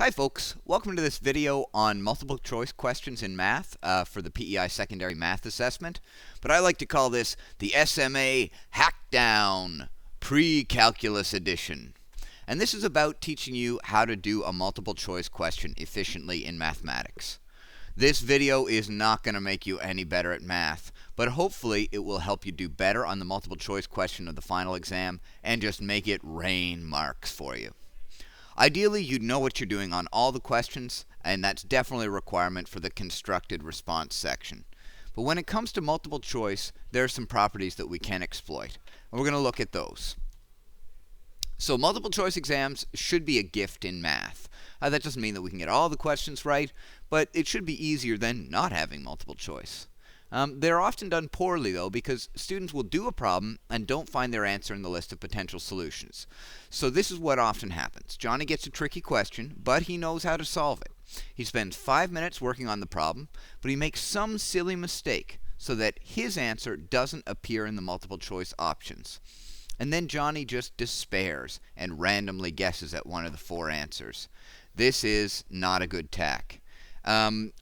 Hi folks, welcome to this video on multiple choice questions in math for the PEI secondary math assessment. But I like to call this the SMA HACKDOWN Pre-Calculus edition. And this is about teaching you how to do a multiple choice question efficiently in mathematics. This video is not going to make you any better at math, but hopefully it will help you do better on the multiple choice question of the final exam and just make it rain marks for you. Ideally, you'd know what you're doing on all the questions, and that's definitely a requirement for the constructed response section. But when it comes to multiple choice, there are some properties that we can exploit, and we're going to look at those. So multiple choice exams should be a gift in math. That doesn't mean that we can get all the questions right, but it should be easier than not having multiple choice. They're often done poorly, though, because students will do a problem and don't find their answer in the list of potential solutions. So this is what often happens. Johnny gets a tricky question, but he knows how to solve it. He spends 5 minutes working on the problem, but he makes some silly mistake so that his answer doesn't appear in the multiple choice options. And then Johnny just despairs and randomly guesses at one of the 4 answers. This is not a good tack.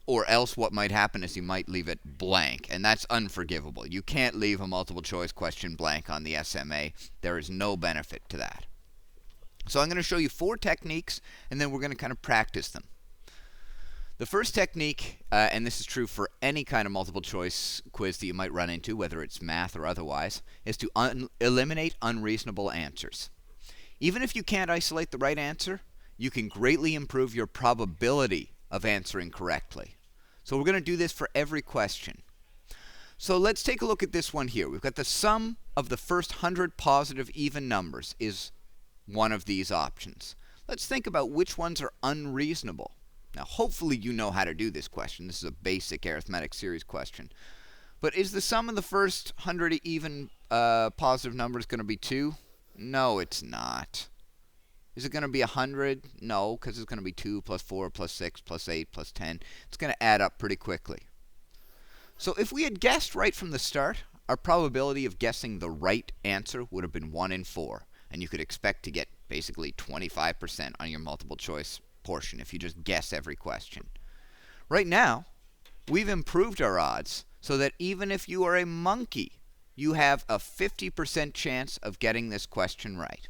Or else what might happen is you might leave it blank, and that's unforgivable. You can't leave a multiple choice question blank on the SMA. There is no benefit to that. So I'm going to show you 4 techniques, and then we're going to kind of practice them. The first technique, and this is true for any kind of multiple choice quiz that you might run into, whether it's math or otherwise, is to eliminate unreasonable answers. Even if you can't isolate the right answer, you can greatly improve your probability of answering correctly. So we're going to do this for every question. So let's take a look at this one here. We've got the sum of the first 100 positive even numbers is one of these options. Let's think about which ones are unreasonable. Now hopefully you know how to do this question. This is a basic arithmetic series question. But is the sum of the first 100 even positive numbers going to be 2? No, it's not. Is it going to be 100? No, because it's going to be 2 plus 4 plus 6 plus 8 plus 10. It's going to add up pretty quickly. So if we had guessed right from the start, our probability of guessing the right answer would have been 1 in 4. And you could expect to get basically 25% on your multiple choice portion if you just guess every question. Right now, we've improved our odds so that even if you are a monkey, you have a 50% chance of getting this question right.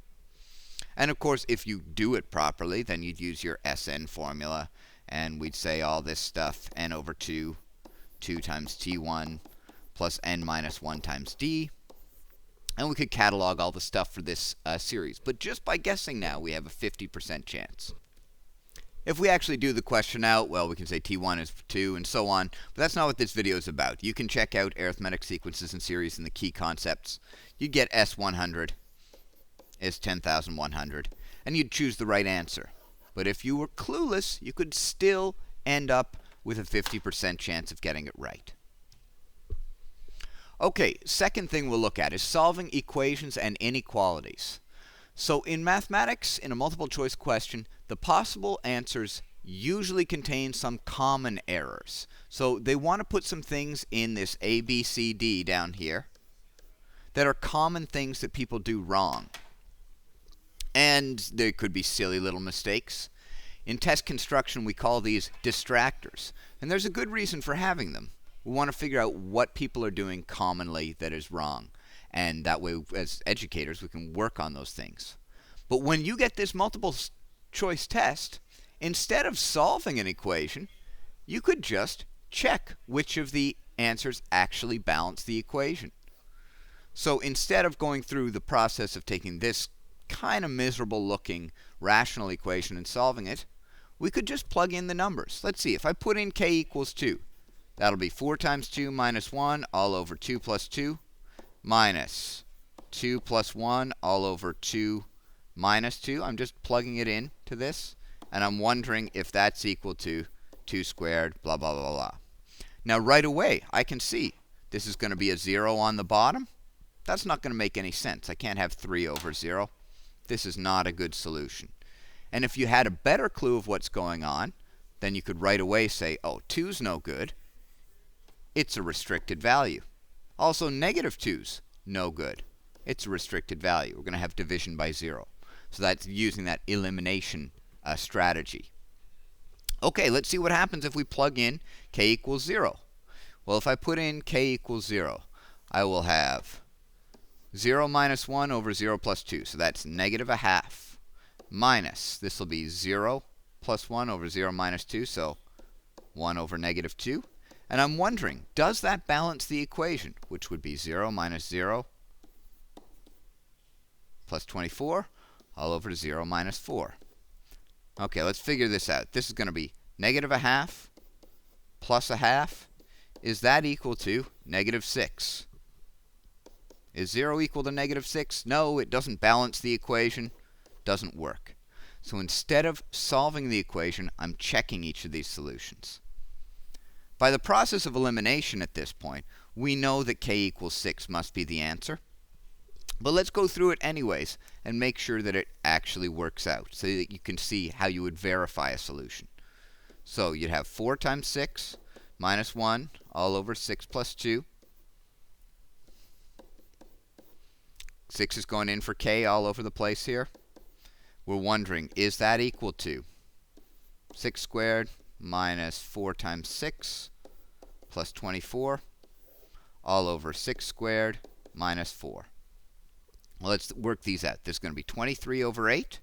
And of course, if you do it properly, then you'd use your SN formula, and we'd say all this stuff, n over 2, 2 times t1, plus n minus 1 times d. And we could catalog all the stuff for this series. But just by guessing now, we have a 50% chance. If we actually do the question out, well, we can say t1 is 2 and so on. But that's not what this video is about. You can check out arithmetic sequences and series and the key concepts. You get S100. Is 10,100, and you'd choose the right answer. But if you were clueless, you could still end up with a 50% chance of getting it right. Okay, second thing we'll look at is solving equations and inequalities. So in mathematics, in a multiple choice question, the possible answers usually contain some common errors. So they want to put some things in this A, B, C, D down here that are common things that people do wrong. And there could be silly little mistakes. In test construction, we call these distractors. And there's a good reason for having them. We want to figure out what people are doing commonly that is wrong. And that way, as educators, we can work on those things. But when you get this multiple choice test, instead of solving an equation, you could just check which of the answers actually balance the equation. So instead of going through the process of taking this kind of miserable looking rational equation and solving it, we could just plug in the numbers. Let's see, if I put in k equals 2, that'll be 4 times 2 minus 1 all over 2 plus 2 minus 2 plus 1 all over 2 minus 2. I'm just plugging it in to this, and I'm wondering if that's equal to 2 squared, blah, blah, blah, blah. Now right away, I can see this is going to be a 0 on the bottom. That's not going to make any sense. I can't have 3 over 0. This is not a good solution. And if you had a better clue of what's going on, then you could right away say, oh, 2's no good. It's a restricted value. Also, negative 2's no good. It's a restricted value. We're going to have division by 0. So that's using that elimination strategy. Okay, let's see what happens if we plug in k equals 0. Well, if I put in k equals 0, I will have 0 minus 1 over 0 plus 2. So that's negative a half. Minus, this will be 0 plus 1 over 0 minus 2. So 1 over negative 2. And I'm wondering, does that balance the equation? Which would be 0 minus 0 plus 24 all over 0 minus 4. Okay, let's figure this out. This is going to be negative a half plus a half. Is that equal to negative 6? Is 0 equal to negative 6? No, it doesn't balance the equation. Doesn't work. So instead of solving the equation, I'm checking each of these solutions. By the process of elimination at this point, we know that k equals 6 must be the answer. But let's go through it anyways and make sure that it actually works out so that you can see how you would verify a solution. So you'd have 4 times 6 minus 1 all over 6 plus 2. 6 is going in for k all over the place here. We're wondering, is that equal to 6 squared minus 4 times 6 plus 24 all over 6 squared minus 4. Well, let's work these out. This is going to be 23 over 8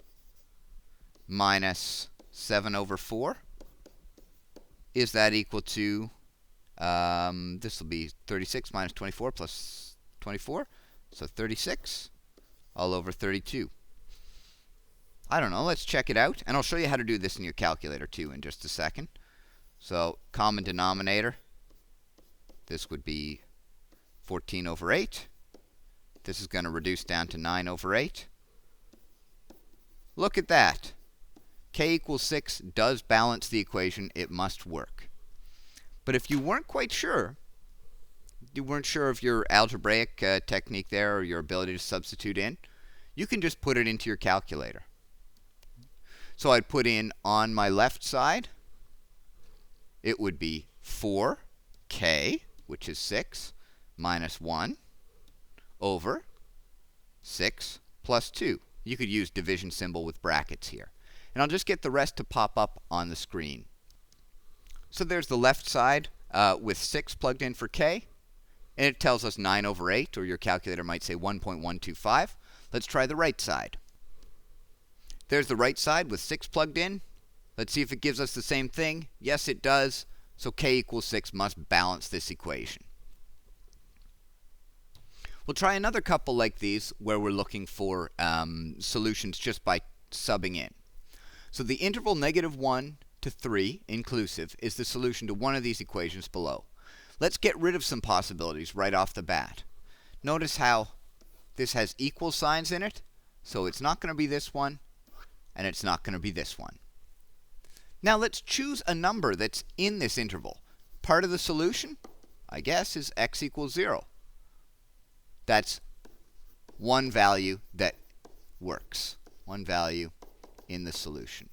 minus 7 over 4. Is that equal to, this will be 36 minus 24 plus 24. So 36 all over 32. I don't know. Let's check it out. And I'll show you how to do this in your calculator too in just a second. So common denominator. This would be 14 over 8. This is going to reduce down to 9 over 8. Look at that. K equals 6 does balance the equation. It must work. But if you weren't quite sure, you weren't sure of your algebraic technique there or your ability to substitute in, you can just put it into your calculator. So I'd put in on my left side, it would be 4k, which is 6, minus 1 over 6 plus 2. You could use division symbol with brackets here. And I'll just get the rest to pop up on the screen. So there's the left side with 6 plugged in for k. And it tells us 9 over 8, or your calculator might say 1.125. Let's try the right side. There's the right side with 6 plugged in. Let's see if it gives us the same thing. Yes, it does. So k equals 6 must balance this equation. We'll try another couple like these where we're looking for solutions just by subbing in. So the interval negative 1 to 3 inclusive is the solution to one of these equations below. Let's get rid of some possibilities right off the bat. Notice how this has equal signs in it, so it's not going to be this one, and it's not going to be this one. Now let's choose a number that's in this interval. Part of the solution, I guess, is x equals 0. That's one value that works. One value in the solution.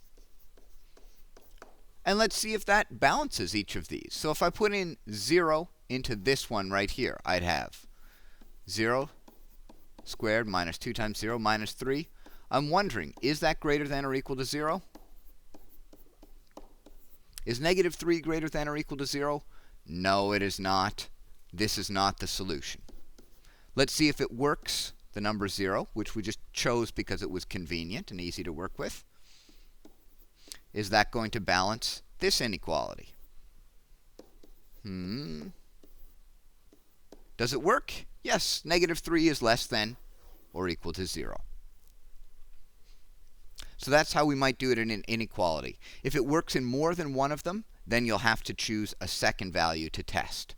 And let's see if that balances each of these. So if I put in 0 into this one right here, I'd have 0 squared minus 2 times 0 minus 3. I'm wondering, is that greater than or equal to 0? Is negative 3 greater than or equal to 0? No, it is not. This is not the solution. Let's see if it works, the number 0, which we just chose because it was convenient and easy to work with. Is that going to balance this inequality? Does it work? Yes, negative 3 is less than or equal to 0. So that's how we might do it in an inequality. If it works in more than one of them, then you'll have to choose a second value to test.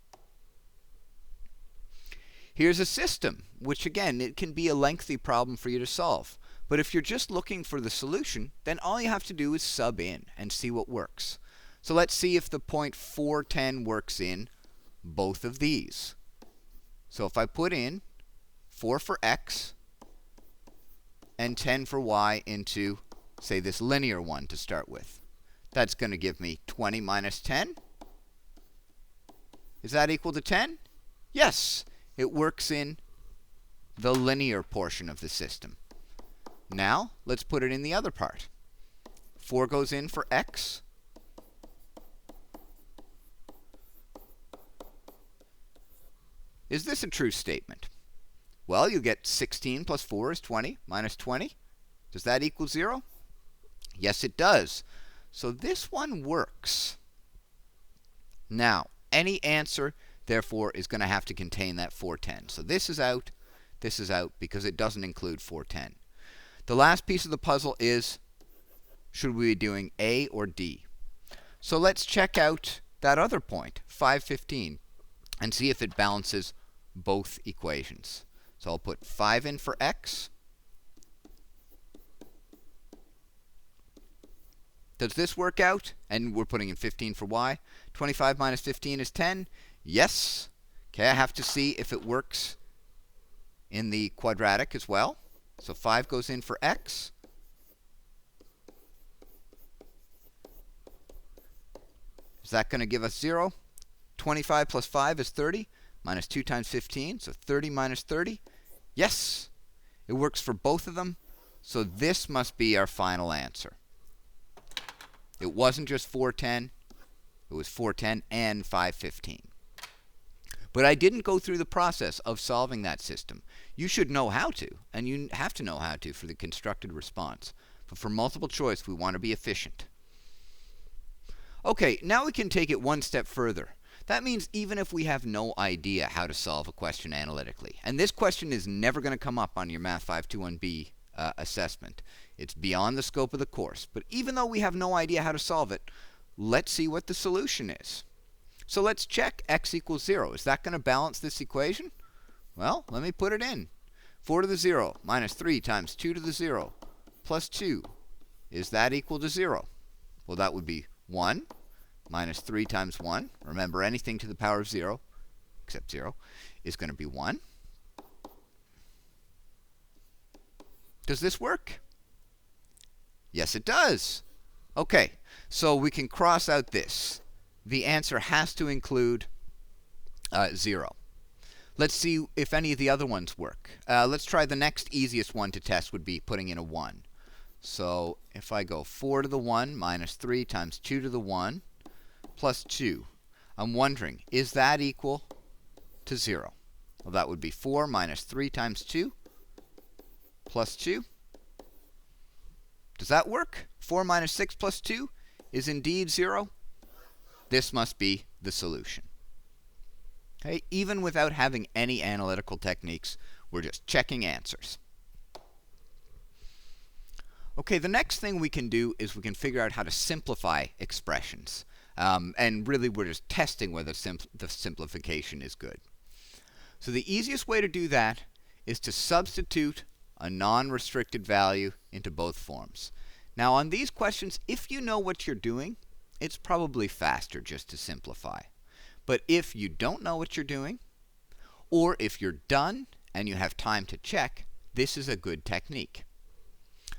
Here's a system, which again, it can be a lengthy problem for you to solve. But if you're just looking for the solution, then all you have to do is sub in and see what works. So let's see if the point 410 works in both of these. So if I put in 4 for x and 10 for y into, say, this linear one to start with, that's going to give me 20 minus 10. Is that equal to 10? Yes, it works in the linear portion of the system. Now, let's put it in the other part. 4 goes in for x. Is this a true statement? Well, you get 16 plus 4 is 20 minus 20. Does that equal 0? Yes, it does. So this one works. Now, any answer, therefore, is going to have to contain that 410. So this is out because it doesn't include 410. The last piece of the puzzle is, should we be doing A or D? So let's check out that other point, 515, and see if it balances both equations. So I'll put 5 in for x. Does this work out? And we're putting in 15 for y. 25 minus 15 is 10. Yes. Okay, I have to see if it works in the quadratic as well. So 5 goes in for x. Is that going to give us 0? 25 plus 5 is 30. Minus 2 times 15, so 30 minus 30. Yes, it works for both of them. So this must be our final answer. It wasn't just 410. It was 410 and 515. But I didn't go through the process of solving that system. You should know how to, and you have to know how to for the constructed response. But for multiple choice, we want to be efficient. Okay, now we can take it one step further. That means even if we have no idea how to solve a question analytically, and this question is never going to come up on your Math 521B assessment. It's beyond the scope of the course. But even though we have no idea how to solve it, let's see what the solution is. So let's check x equals 0. Is that going to balance this equation? Well, let me put it in. 4 to the 0 minus 3 times 2 to the 0 plus 2. Is that equal to 0? Well, that would be 1 minus 3 times 1. Remember, anything to the power of 0, except 0, is going to be 1. Does this work? Yes, it does. Okay, so we can cross out this. The answer has to include 0. Let's see if any of the other ones work. Let's try the next easiest one to test would be putting in a 1. So if I go 4 to the 1 minus 3 times 2 to the 1 plus 2, I'm wondering, is that equal to 0? Well, that would be 4 minus 3 times 2 plus 2. Does that work? 4 minus 6 plus 2 is indeed 0. This must be the solution. Okay, even without having any analytical techniques, we're just checking answers. Okay, the next thing we can do is we can figure out how to simplify expressions. And really, we're just testing whether the simplification is good. So the easiest way to do that is to substitute a non-restricted value into both forms. Now, on these questions, if you know what you're doing, it's probably faster just to simplify. But if you don't know what you're doing, or if you're done and you have time to check, this is a good technique.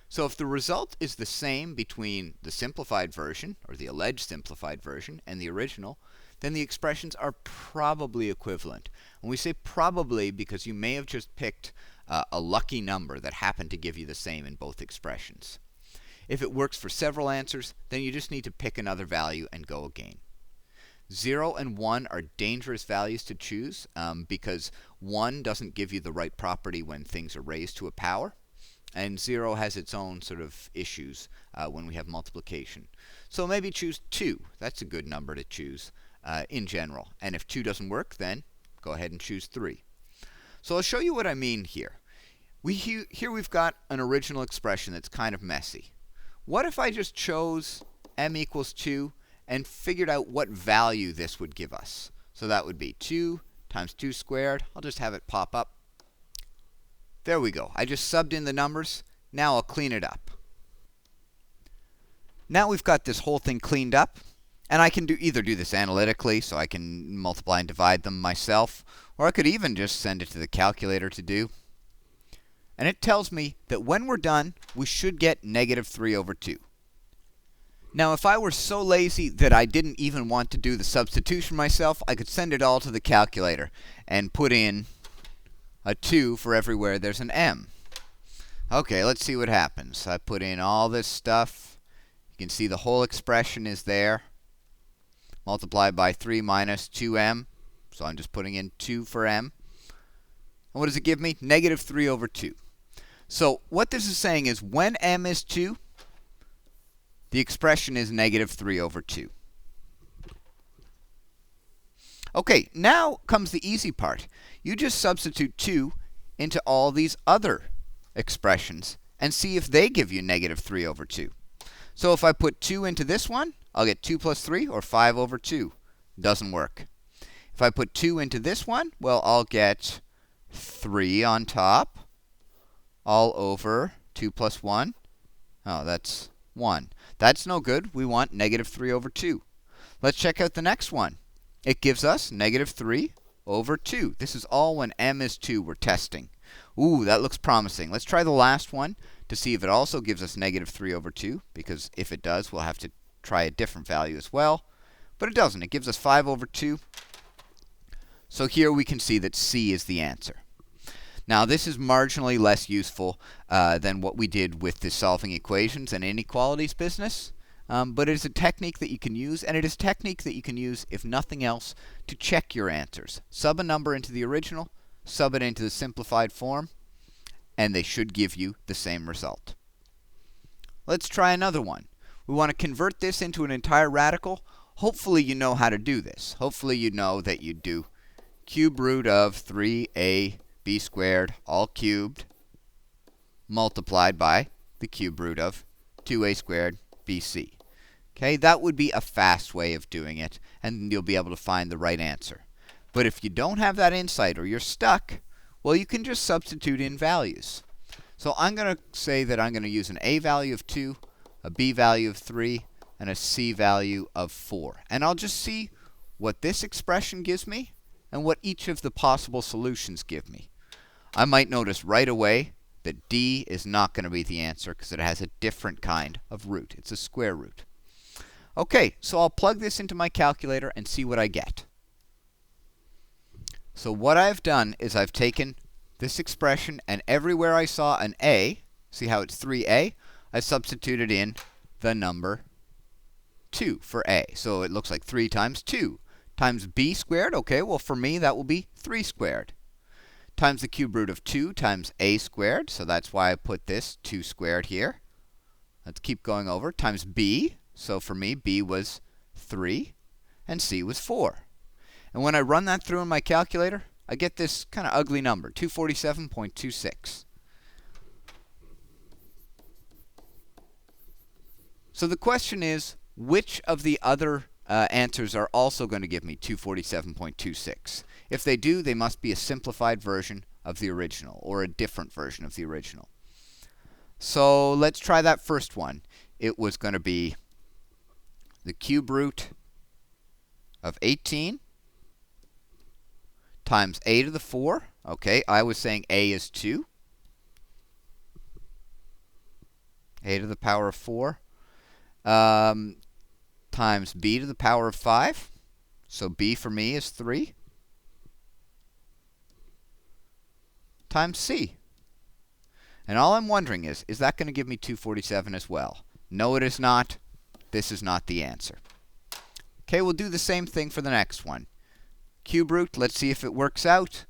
So if the result is the same between the simplified version, or the alleged simplified version, and the original, then the expressions are probably equivalent. And we say probably because you may have just picked a lucky number that happened to give you the same in both expressions. If it works for several answers, then you just need to pick another value and go again. 0 and 1 are dangerous values to choose because 1 doesn't give you the right property when things are raised to a power, and 0 has its own sort of issues when we have multiplication. So maybe choose 2. That's a good number to choose in general. And if 2 doesn't work, then go ahead and choose 3. So I'll show you what I mean here. Here we've got an original expression that's kind of messy. What if I just chose m equals 2 and figured out what value this would give us? So that would be 2 times 2 squared. I'll just have it pop up. There we go. I just subbed in the numbers. Now I'll clean it up. Now we've got this whole thing cleaned up. And I can either do this analytically, so I can multiply and divide them myself, or I could even just send it to the calculator to do. And it tells me that when we're done, we should get negative 3 over 2. Now, if I were so lazy that I didn't even want to do the substitution myself, I could send it all to the calculator and put in a 2 for everywhere there's an m. Okay, let's see what happens. I put in all this stuff. You can see the whole expression is there. Multiplied by 3 minus 2m. So I'm just putting in 2 for m. And what does it give me? Negative 3 over 2. So what this is saying is when m is 2, the expression is negative 3 over 2. Okay, now comes the easy part. You just substitute 2 into all these other expressions and see if they give you negative 3 over 2. So if I put 2 into this one, I'll get 2 plus 3, or 5 over 2. Doesn't work. If I put 2 into this one, well, I'll get 3 on top, all over 2 plus 1. Oh, that's 1. That's no good. We want negative 3 over 2. Let's check out the next one. It gives us negative 3 over 2. This is all when m is 2 we're testing. Ooh, that looks promising. Let's try the last one to see if it also gives us negative 3 over 2, because if it does, we'll have to try a different value as well. But it doesn't. It gives us 5 over 2. So here we can see that C is the answer. Now, this is marginally less useful than what we did with the solving equations and inequalities business. But it is a technique that you can use, and it is a technique that you can use, if nothing else, to check your answers. Sub a number into the original, sub it into the simplified form, and they should give you the same result. Let's try another one. We want to convert this into an entire radical. Hopefully you know how to do this. Hopefully you know that you do cube root of 3ab squared all cubed multiplied by the cube root of 2a squared bc. Okay, that would be a fast way of doing it, and you'll be able to find the right answer. But if you don't have that insight or you're stuck, well, you can just substitute in values. So I'm going to say that I'm going to use an a value of 2, a b value of 3, and a c value of 4. And I'll just see what this expression gives me and what each of the possible solutions give me. I might notice right away that d is not going to be the answer because it has a different kind of root. It's a square root. Okay, so I'll plug this into my calculator and see what I get. So what I've done is I've taken this expression, and everywhere I saw an a, see how it's 3a, I substituted in the number 2 for a. So it looks like 3 times 2 times b squared. Okay, well for me that will be 3 squared. Times the cube root of 2 times a squared. So that's why I put this 2 squared here. Let's keep going over. Times b. So for me, b was 3, and c was 4. And when I run that through in my calculator, I get this kind of ugly number, 247.26. So the question is, which of the other answers are also going to give me 247.26? If they do, they must be a simplified version of the original, or a different version of the original. So let's try that first one. It was going to be the cube root of 18 times a to the 4. Okay, I was saying a is 2. A to the power of 4. Times b to the power of 5. So b for me is 3. Times c. And all I'm wondering is that going to give me 247 as well? No, it is not. This is not the answer. Okay, we'll do the same thing for the next one. Cube root, let's see if it works out.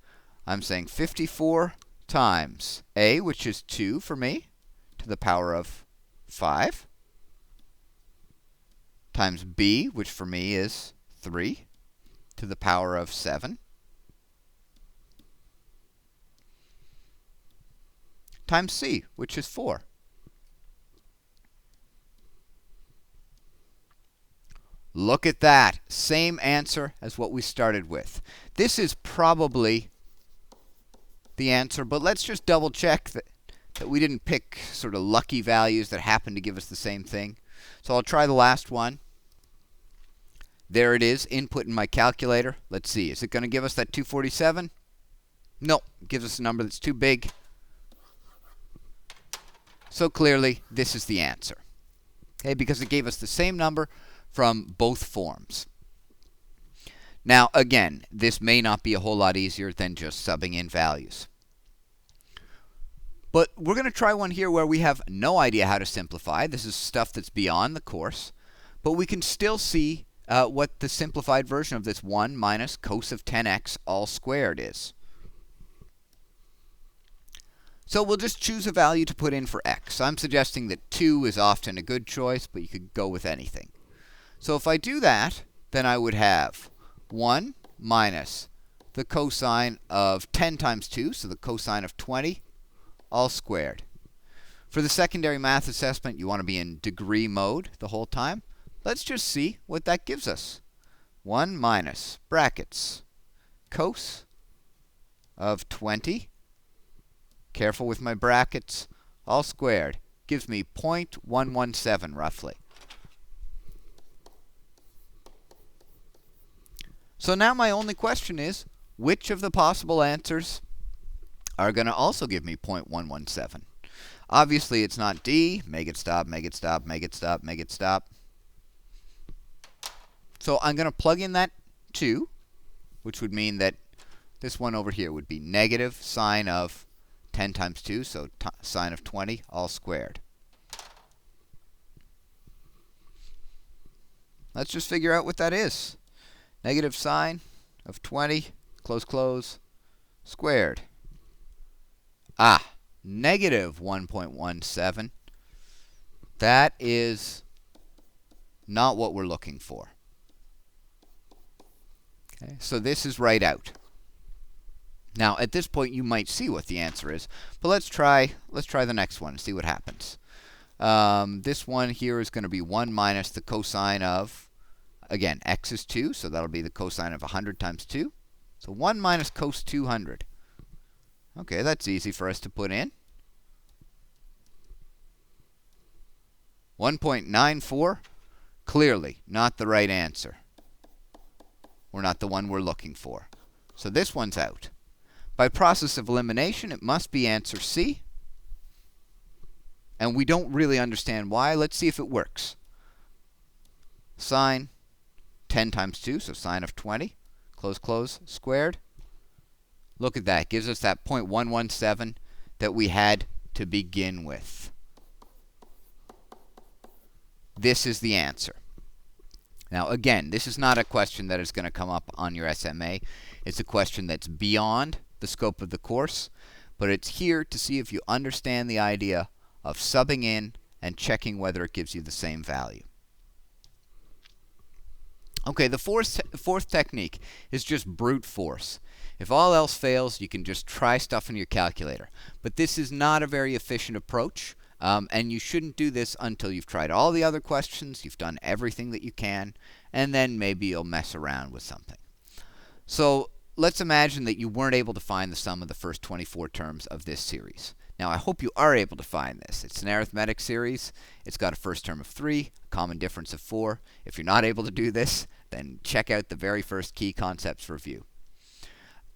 I'm saying 54 times a, which is 2 for me, to the power of 5, times b, which for me is 3, to the power of 7, times c, which is 4. Look at that. Same answer as what we started with. This is probably the answer, but let's just double check that we didn't pick sort of lucky values that happen to give us the same thing. So I'll try the last one. There it is, input in my calculator. Let's see, is it going to give us that 247? No, it gives us a number that's too big. So clearly, this is the answer. Okay, because it gave us the same number from both forms. Now, again, this may not be a whole lot easier than just subbing in values. But we're going to try one here where we have no idea how to simplify. This is stuff that's beyond the course. But we can still see what the simplified version of this 1 minus cos of 10x all squared is. So we'll just choose a value to put in for x. I'm suggesting that 2 is often a good choice, but you could go with anything. So if I do that, then I would have 1 minus the cosine of 10 times 2, so the cosine of 20, all squared. For the secondary math assessment, you want to be in degree mode the whole time. Let's just see what that gives us. 1 minus brackets cos of 20. Careful with my brackets. All squared. Gives me 0.117 roughly. So now my only question is, which of the possible answers are going to also give me 0.117? Obviously, it's not D. Make it stop, make it stop, make it stop, make it stop. So I'm going to plug in that 2, which would mean that this one over here would be negative sine of 10 times 2, so sine of 20, all squared. Let's just figure out what that is. Negative sine of 20, close, close, squared. Negative 1.17. That is not what we're looking for. Okay, so this is right out. Now, at this point, you might see what the answer is, but let's try the next one and see what happens. This one here is going to be 1 minus the cosine of, again, x is 2, so that'll be the cosine of 100 times 2. So 1 minus cos 200. Okay, that's easy for us to put in. 1.94, clearly not the right answer. Or not the one we're looking for. So this one's out. By process of elimination, it must be answer C. And we don't really understand why. Let's see if it works. Sine 10 times 2, so sine of 20, close, close, squared. Look at that. It gives us that 0.117 that we had to begin with. This is the answer. Now, again, this is not a question that is going to come up on your SMA. It's a question that's beyond the scope of the course, but it's here to see if you understand the idea of subbing in and checking whether it gives you the same value. Okay, the fourth technique is just brute force. If all else fails, you can just try stuff in your calculator. But this is not a very efficient approach, and you shouldn't do this until you've tried all the other questions, you've done everything that you can, and then maybe you'll mess around with something. So let's imagine that you weren't able to find the sum of the first 24 terms of this series. Now, I hope you are able to find this. It's an arithmetic series. It's got a first term of 3, a common difference of 4. If you're not able to do this, then check out the very first key concepts review.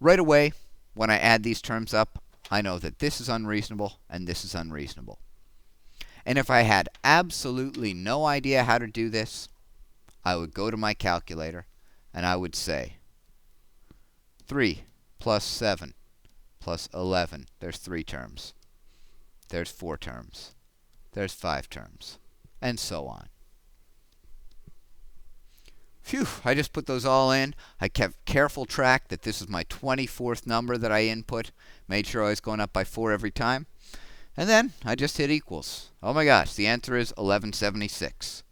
Right away, when I add these terms up, I know that this is unreasonable and this is unreasonable. And if I had absolutely no idea how to do this, I would go to my calculator and I would say 3 plus 7 plus 11. There's 3 terms. There's 4 terms. There's 5 terms. And so on. Phew, I just put those all in. I kept careful track that this is my 24th number that I input. Made sure I was going up by 4 every time. And then I just hit equals. Oh my gosh, the answer is 1176.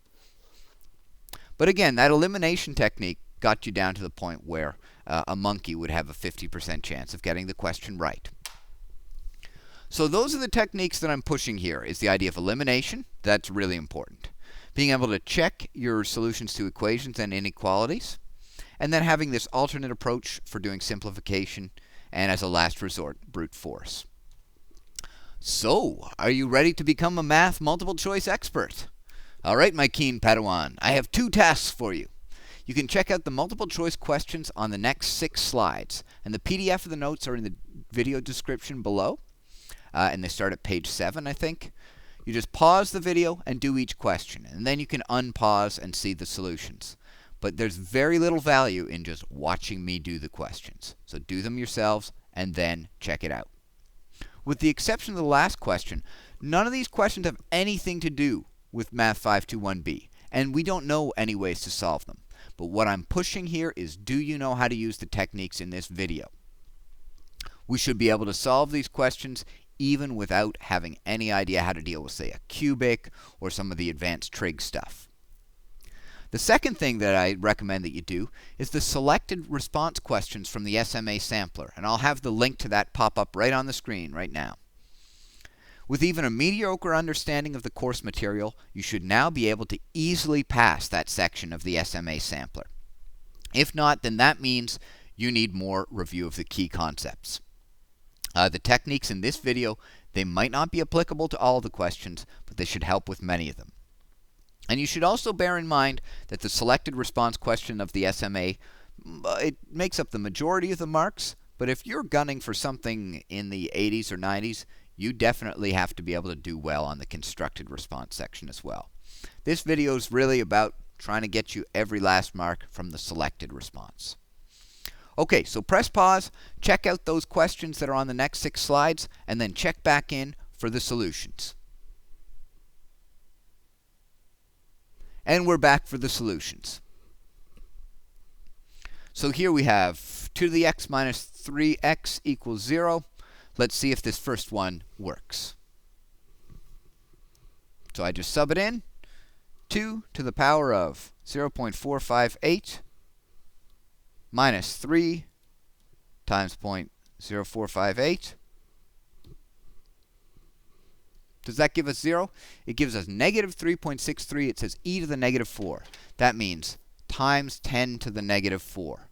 But again, that elimination technique got you down to the point where a monkey would have a 50% chance of getting the question right. So those are the techniques that I'm pushing here, is the idea of elimination. That's really important. Being able to check your solutions to equations and inequalities, and then having this alternate approach for doing simplification, and as a last resort, brute force. So, are you ready to become a math multiple choice expert? All right, my keen Padawan, I have 2 tasks for you. You can check out the multiple choice questions on the next 6 slides, and the PDF of the notes are in the video description below, and they start at page 7, I think. You just pause the video and do each question, and then you can unpause and see the solutions. But there's very little value in just watching me do the questions. So do them yourselves and then check it out. With the exception of the last question, none of these questions have anything to do with Math 521B, and we don't know any ways to solve them. But what I'm pushing here is, do you know how to use the techniques in this video? We should be able to solve these questions even without having any idea how to deal with, say, a cubic or some of the advanced trig stuff. The second thing that I recommend that you do is the selected response questions from the SMA sampler, and I'll have the link to that pop up right on the screen right now. With even a mediocre understanding of the course material, you should now be able to easily pass that section of the SMA sampler. If not, then that means you need more review of the key concepts. The techniques in this video, they might not be applicable to all the questions, but they should help with many of them. And you should also bear in mind that the selected response question of the SMA, it makes up the majority of the marks, but if you're gunning for something in the 80s or 90s, you definitely have to be able to do well on the constructed response section as well. This video is really about trying to get you every last mark from the selected response. Okay, so press pause, check out those questions that are on the next 6 slides, and then check back in for the solutions. And we're back for the solutions. So here we have 2 to the x minus 3x equals 0. Let's see if this first one works. So I just sub it in. 2 to the power of 0.458 minus 3 times 0.0458. Does that give us 0? It gives us negative 3.63. It says e to the negative 4. That means times 10 to the negative 4.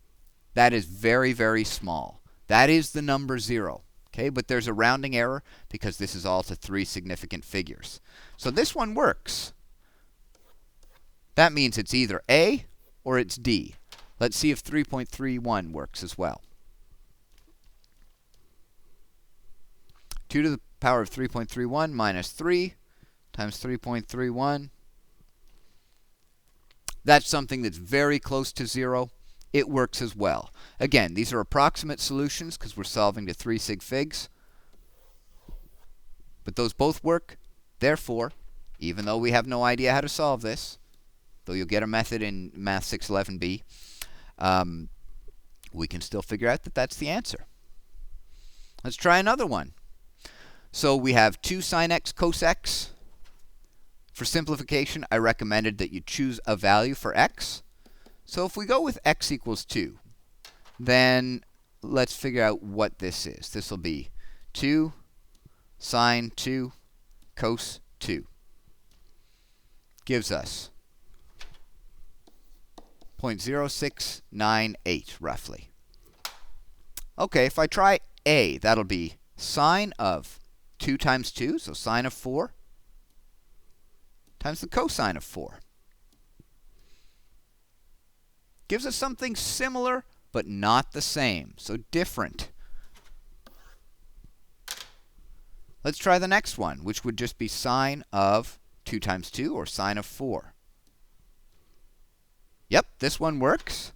That is very, very small. That is the number 0. Okay, but there's a rounding error because this is all to 3 significant figures. So this one works. That means it's either A or it's D. Let's see if 3.31 works as well. 2 to the power of 3.31 minus 3 times 3.31. That's something that's very close to 0. It works as well. Again, these are approximate solutions because we're solving to 3 sig figs. But those both work. Therefore, even though we have no idea how to solve this, though you'll get a method in Math 611B, we can still figure out that that's the answer. Let's try another one. So we have 2 sine x cos x. For simplification, I recommended that you choose a value for x. So if we go with x equals 2, then let's figure out what this is. This will be 2 sine 2 cos 2. Gives us 0.0698 roughly. Okay, if I try a, that'll be sine of 2 times 2, so sine of 4, times the cosine of 4. Gives us something similar, but not the same, so different. Let's try the next one, which would just be sine of 2 times 2, or sine of 4. Yep, this one works.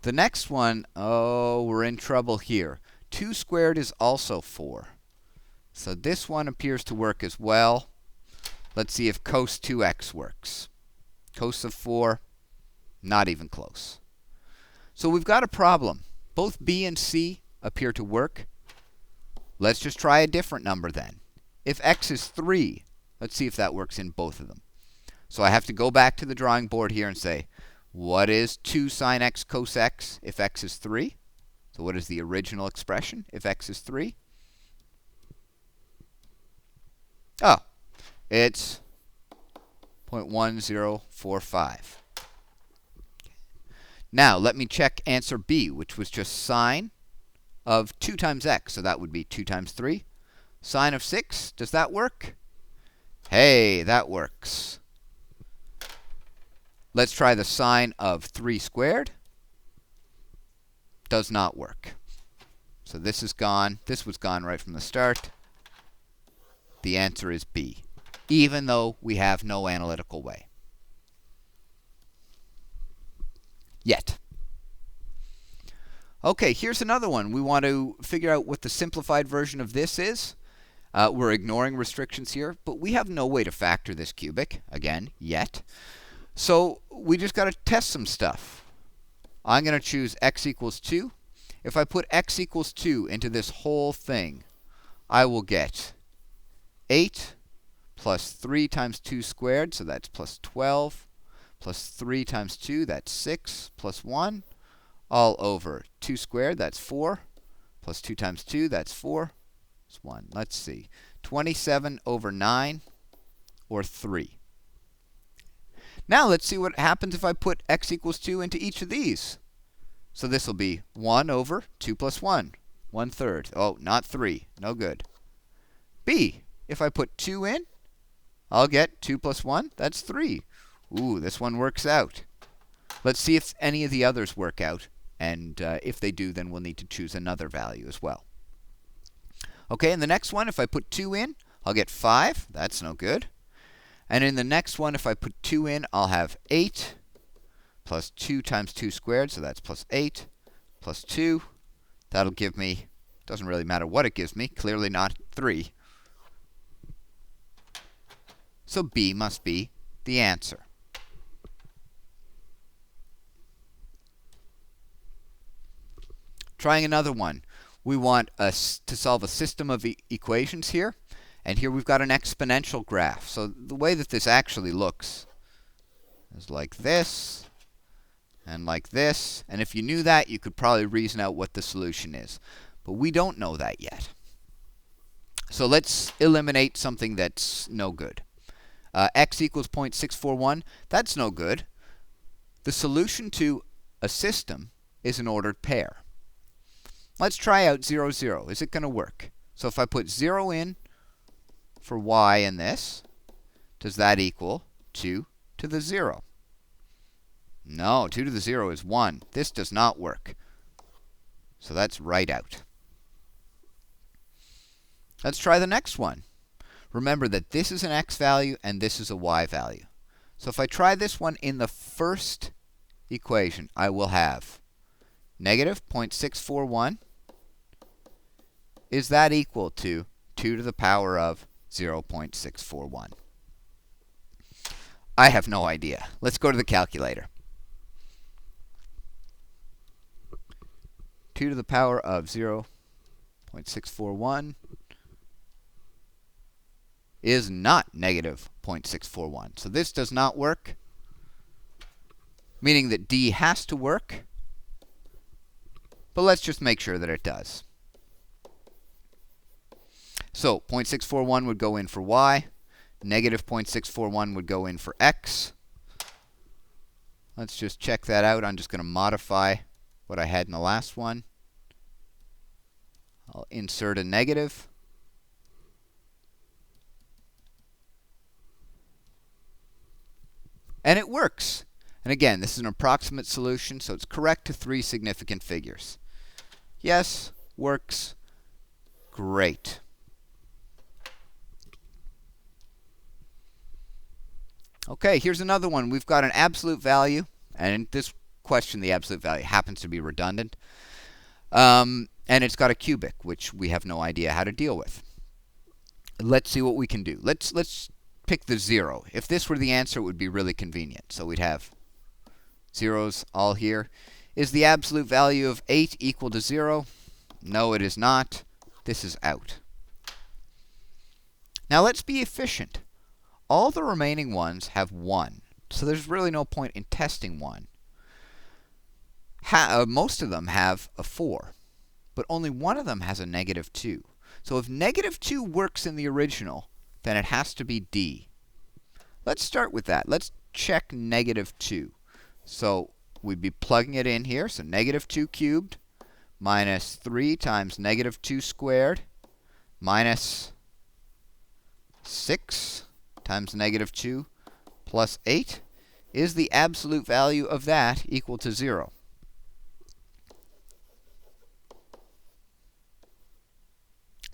The next one, oh, we're in trouble here. 2 squared is also 4. So this one appears to work as well. Let's see if cos 2x works. Cos of 4, not even close. So we've got a problem. Both B and C appear to work. Let's just try a different number then. If x is 3, let's see if that works in both of them. So I have to go back to the drawing board here and say, what is 2 sine x cos x if x is 3? So what is the original expression if x is 3? Oh, it's 0.1045. Now let me check answer B, which was just sine of 2 times x. So that would be 2 times 3. Sine of 6, does that work? Hey, that works. Let's try the sine of 3 squared. Does not work. So this is gone. This was gone right from the start. The answer is B, even though we have no analytical way. Yet. Okay, here's another one. We want to figure out what the simplified version of this is. We're ignoring restrictions here, but we have no way to factor this cubic, again, yet. So we just got to test some stuff. I'm going to choose x equals 2. If I put x equals 2 into this whole thing, I will get 8 plus 3 times 2 squared, so that's plus 12, plus 3 times 2, that's 6, plus 1, all over 2 squared, that's 4, plus 2 times 2, that's 4, it's 1. Let's see. 27 over 9, or 3. Now let's see what happens if I put x equals 2 into each of these. So this will be 1 over 2 plus 1, 1/3. Oh, not 3. No good. B, if I put 2 in, I'll get 2 plus 1. That's 3. Ooh, this one works out. Let's see if any of the others work out. And if they do, then we'll need to choose another value as well. Okay, in the next one, if I put 2 in, I'll get 5. That's no good. And in the next one, if I put 2 in, I'll have 8 plus 2 times 2 squared, so that's plus 8, plus 2. That'll give me, doesn't really matter what it gives me, clearly not 3. So B must be the answer. Trying another one. We want us to solve a system of equations here. And here we've got an exponential graph. So the way that this actually looks is like this, and like this. And if you knew that, you could probably reason out what the solution is. But we don't know that yet. So let's eliminate something that's no good. X equals 0.641. That's no good. The solution to a system is an ordered pair. Let's try out 0, 0. Is it going to work? So if I put 0 in for y in this, does that equal 2 to the 0? No, 2 to the 0 is 1. This does not work. So that's right out. Let's try the next one. Remember that this is an x value and this is a y value. So if I try this one in the first equation, I will have negative 0.641. Is that equal to 2 to the power of 0.641? I have no idea. Let's go to the calculator. 2 to the power of 0.641 is not negative 0.641. So this does not work, meaning that D has to work. But let's just make sure that it does. So 0.641 would go in for y. Negative 0.641 would go in for x. Let's just check that out. I'm just going to modify what I had in the last one. I'll insert a negative. And it works. And again, this is an approximate solution, so it's correct to 3 significant figures. Yes, works. Great. Okay, here's another one. We've got an absolute value, and in this question, the absolute value happens to be redundant. And it's got a cubic, which we have no idea how to deal with. Let's see what we can do. Let's pick the 0. If this were the answer, it would be really convenient. So we'd have zeros all here. Is the absolute value of 8 equal to 0? No, it is not. This is out. Now let's be efficient. All the remaining ones have 1. So there's really no point in testing 1. Most of them have a 4. But only one of them has a negative 2. So if negative 2 works in the original, then it has to be D. Let's start with that. Let's check negative 2. So we'd be plugging it in here. So negative 2 cubed minus 3 times negative 2 squared minus 6 times negative 2 plus 8. Is the absolute value of that equal to 0?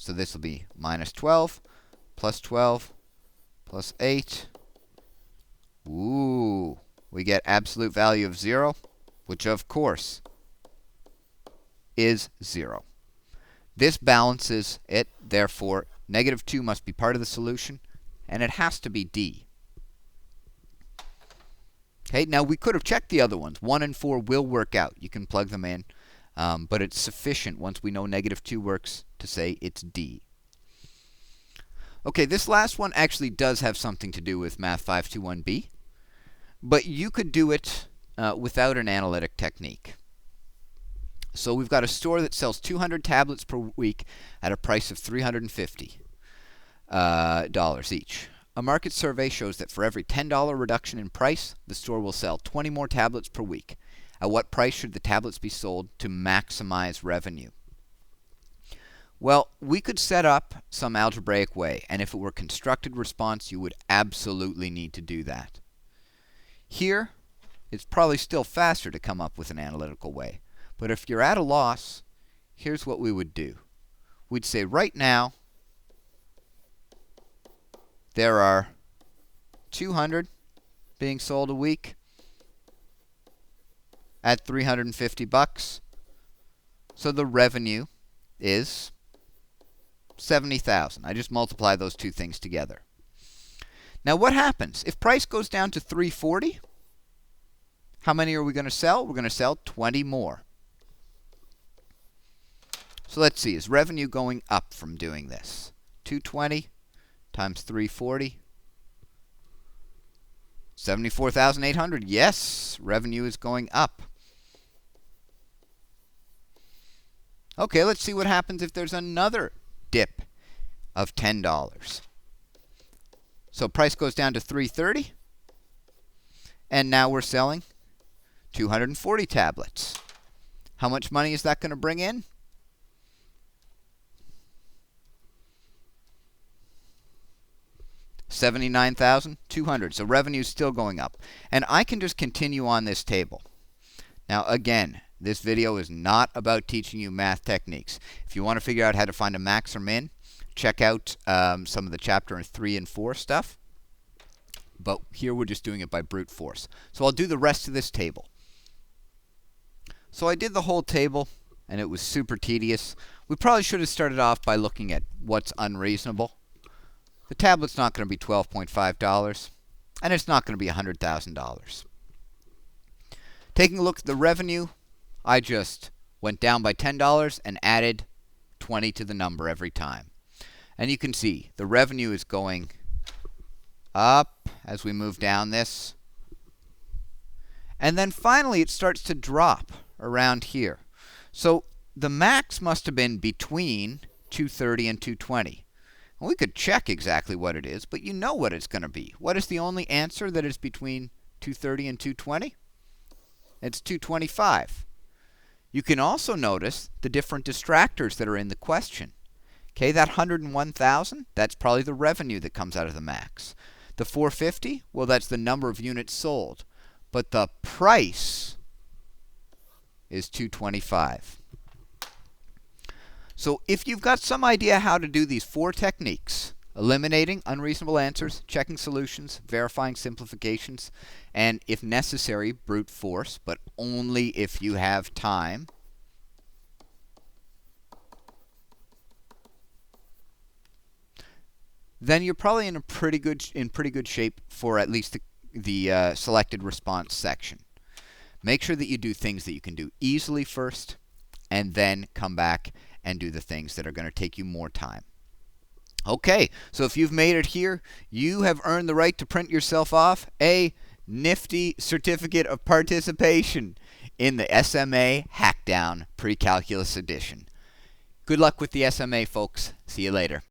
So this will be minus 12 plus 12 plus 8. Ooh, we get absolute value of 0, which of course is 0. This balances it, therefore negative 2 must be part of the solution, and it has to be D. Okay, now we could have checked the other ones. 1 and 4 will work out. You can plug them in. But it's sufficient once we know negative 2 works to say it's D. Okay, this last one actually does have something to do with Math 521B, but you could do it without an analytic technique. So we've got a store that sells 200 tablets per week at a price of $350 each. A market survey shows that for every $10 reduction in price, the store will sell 20 more tablets per week. At what price should the tablets be sold to maximize revenue? Well, we could set up some algebraic way, and if it were constructed response, you would absolutely need to do that. Here, it's probably still faster to come up with an analytical way. But if you're at a loss, here's what we would do. We'd say right now, there are 200 being sold a week at $350. So the revenue is $70,000. I just multiply those two things together. Now what happens? If price goes down to $340, how many are we going to sell? We're going to sell 20 more. So let's see, is revenue going up from doing this? 220 times 340. 74,800. Yes, revenue is going up. Okay, let's see what happens if there's another dip of $10. So price goes down to 330, and now we're selling 240 tablets. How much money is that going to bring in? $79,200. So revenue is still going up. And I can just continue on this table. Now again, this video is not about teaching you math techniques. If you want to figure out how to find a max or min, check out some of the chapter 3 and 4 stuff. But here we're just doing it by brute force. So I'll do the rest of this table. So I did the whole table, and it was super tedious. We probably should have started off by looking at what's unreasonable. The tablet's not going to be $12.5, and it's not going to be $100,000. Taking a look at the revenue, I just went down by $10 and added 20 to the number every time. And you can see the revenue is going up as we move down this. And then finally it starts to drop around here. So the max must have been between 230 and 220. We could check exactly what it is, but you know what it's going to be. What is the only answer that is between 230 and 220? It's 225. You can also notice the different distractors that are in the question. Okay, that 101,000, that's probably the revenue that comes out of the max. The 450, well, that's the number of units sold. But the price is 225. So if you've got some idea how to do these 4 techniques, eliminating unreasonable answers, checking solutions, verifying simplifications, and if necessary, brute force, but only if you have time, then you're probably in pretty good shape for at least the selected response section. Make sure that you do things that you can do easily first, and then come back and do the things that are going to take you more time. Okay, so if you've made it here, you have earned the right to print yourself off a nifty certificate of participation in the SMA HACKDOWN Pre-Calculus edition. Good luck with the SMA, folks. See you later.